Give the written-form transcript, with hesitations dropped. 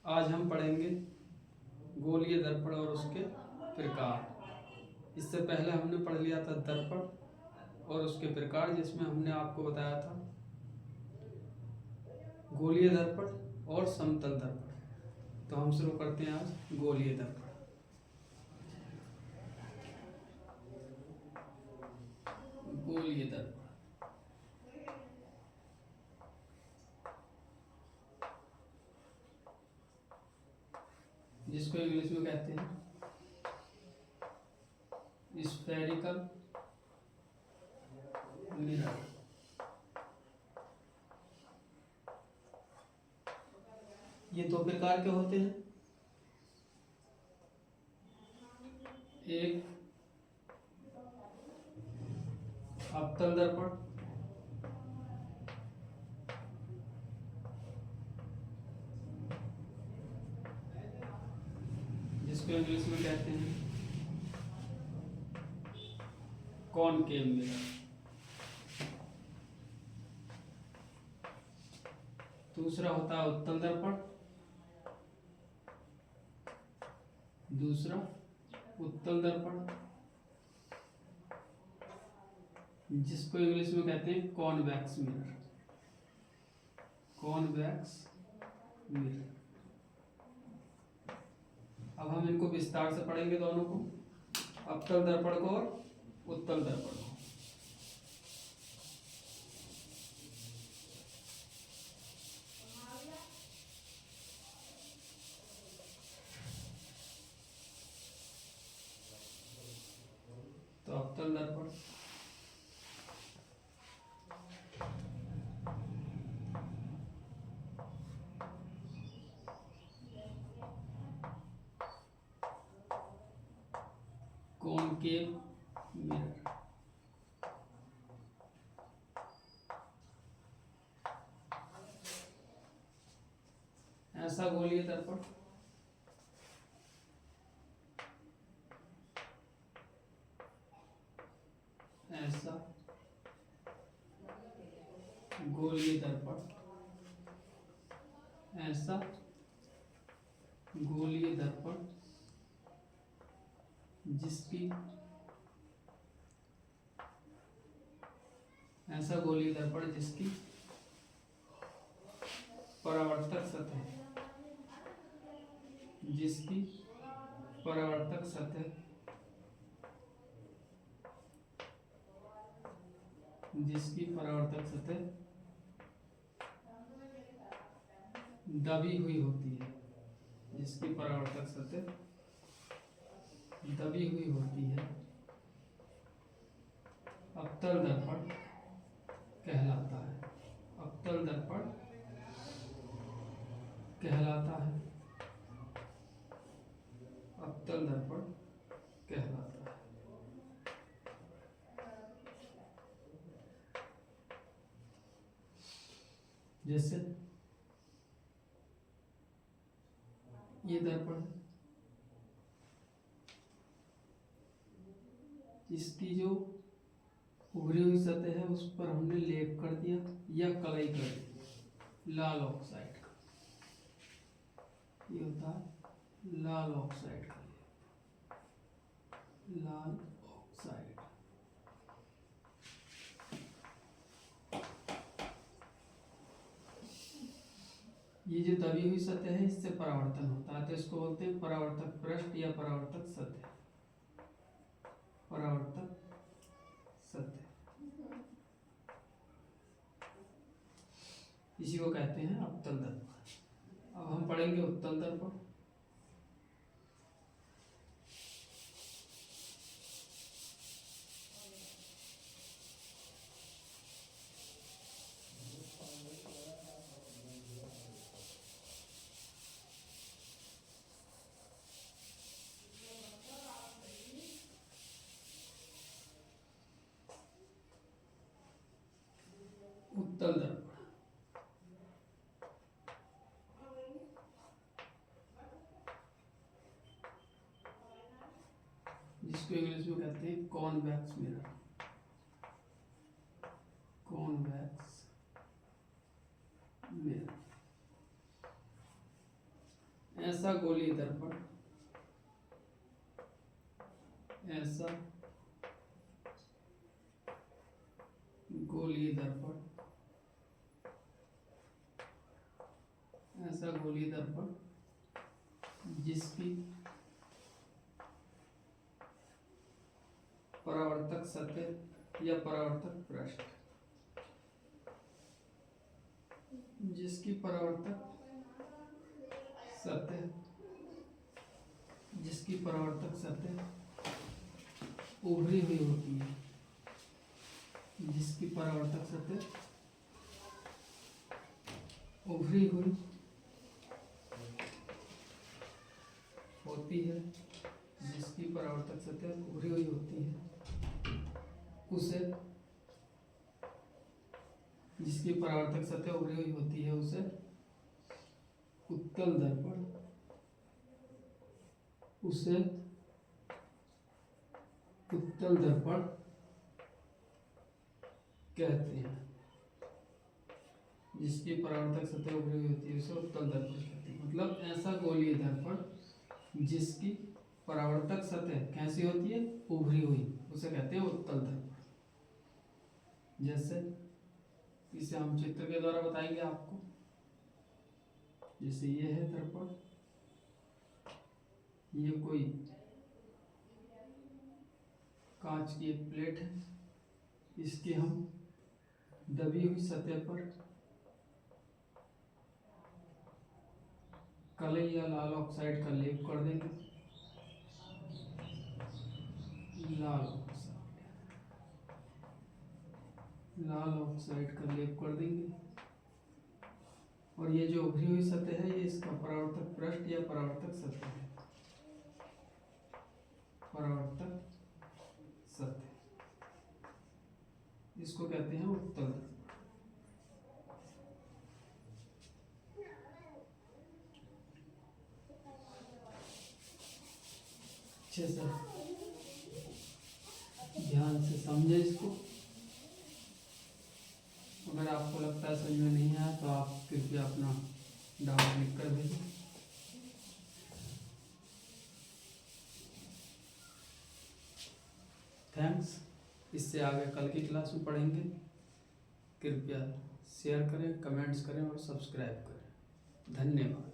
आज हम पढ़ेंगे गोलीय दर्पण और उसके प्रकार। इससे पहले हमने पढ़ लिया था दर्पण और उसके प्रकार, जिसमें हमने आपको बताया था गोलीय दर्पण और समतल दर्पण। तो हम शुरू करते हैं आज गोलीय दर्पण। गोलीय दर्पण जिसको इंग्लिश में कहते हैं स्फेरिकल मिरर। ये दो प्रकार के होते हैं, एक अवतल दर्पण जिसको इंग्लिश में कहते हैं कॉनकेव मिरर। दूसरा होता है उत्तल दर्पण, दूसरा उत्तल दर्पण जिसको इंग्लिश में कहते हैं कॉन्वेक्स मिरर। Convex mirror. अब हम इनको विस्तार से पढ़ेंगे, दोनों को, अवतल दर्पण को और उत्तल दर्पण को। तो अवतल दर्पण कॉनकेव मिरर। ऐसा गोलीय दर्पण ऐसा गोलीय दर्पण ऐसा गोलीय दर्पण जिसकी ऐसा गोलीय दर्पण जिसकी परावर्तक सतह जिसकी परावर्तक सतह जिसकी परावर्तक सतह दबी हुई होती है। जिसकी परावर्तक सतह दबी हुई होती है, अवतल दर्पण कहलाता है। अवतल दर्पण कहलाता है। अवतल दर्पण कहलाता है। जैसे ये दर्पण है, इसकी जो उभरी हुई सतह है उस पर हमने लेप कर दिया या कलई कर दी लाल ऑक्साइड का। ये होता है लाल ऑक्साइड का लेप। लाल ऑक्साइड ये जो दबी हुई सतह है इससे परावर्तन होता है, तो इसको बोलते हैं परावर्तक पृष्ठ या परावर्तक सतह। परावर्तक सतह इसी को कहते हैं अवतल दर्पण। अब हम पढ़ेंगे उत्तल दर्पण। उत्तल दर्पण जिसको इंग्लिश में कहते हैं कॉन्वेक्स मिरर। कॉन्वेक्स मिरर ऐसा गोलीय दर्पण, ऐसा गोलीय दर्पण, ऐसा गोलीय दर्पण जिसकी परावर्तक सतह या परावर्तक पृष्ठ, जिसकी परावर्तक सतह, जिसकी परावर्तक सतह उभरी हुई होती है, जिसकी परावर्तक सतह उभरी हुई होती है, जिसकी परावर्तक सतह उभरी हुई होती है, उसे, जिसकी परावर्तक सतह उभरी हुई होती है उसे उत्तल दर्पण, उसे उत्तल दर्पण कहते हैं। जिसकी परावर्तक सतह उभरी हुई होती है उसे उत्तल दर्पण कहते हैं। मतलब ऐसा गोलीय दर्पण जिसकी परावर्तक सतह कैसी होती है, उभरी हुई, उसे कहते हैं उत्तल दर्पण। जैसे इसे हम चित्र के द्वारा बताएंगे आपको। जैसे ये है दर्पण, ये कोई कांच की एक प्लेट है, इसके हम दबी हुई सतह पर काले या लाल ऑक्साइड का लेप कर देंगे। लाल ऑक्साइड का लेप कर देंगे और ये जो उभरी हुई सतह है ये इसका परावर्तक पृष्ठ या परावर्तक सतह है। परावर्तक सतह, इसको कहते हैं उत्तल दर्पण। अच्छे से ध्यान से समझे इसको। अगर आपको लगता है समझ में नहीं आया तो आप कृपया अपना डाउट लिख कर भेजें। थैंक्स। इससे आगे कल की क्लास में पढ़ेंगे। कृपया शेयर करें, कमेंट्स करें और सब्सक्राइब करें। धन्यवाद।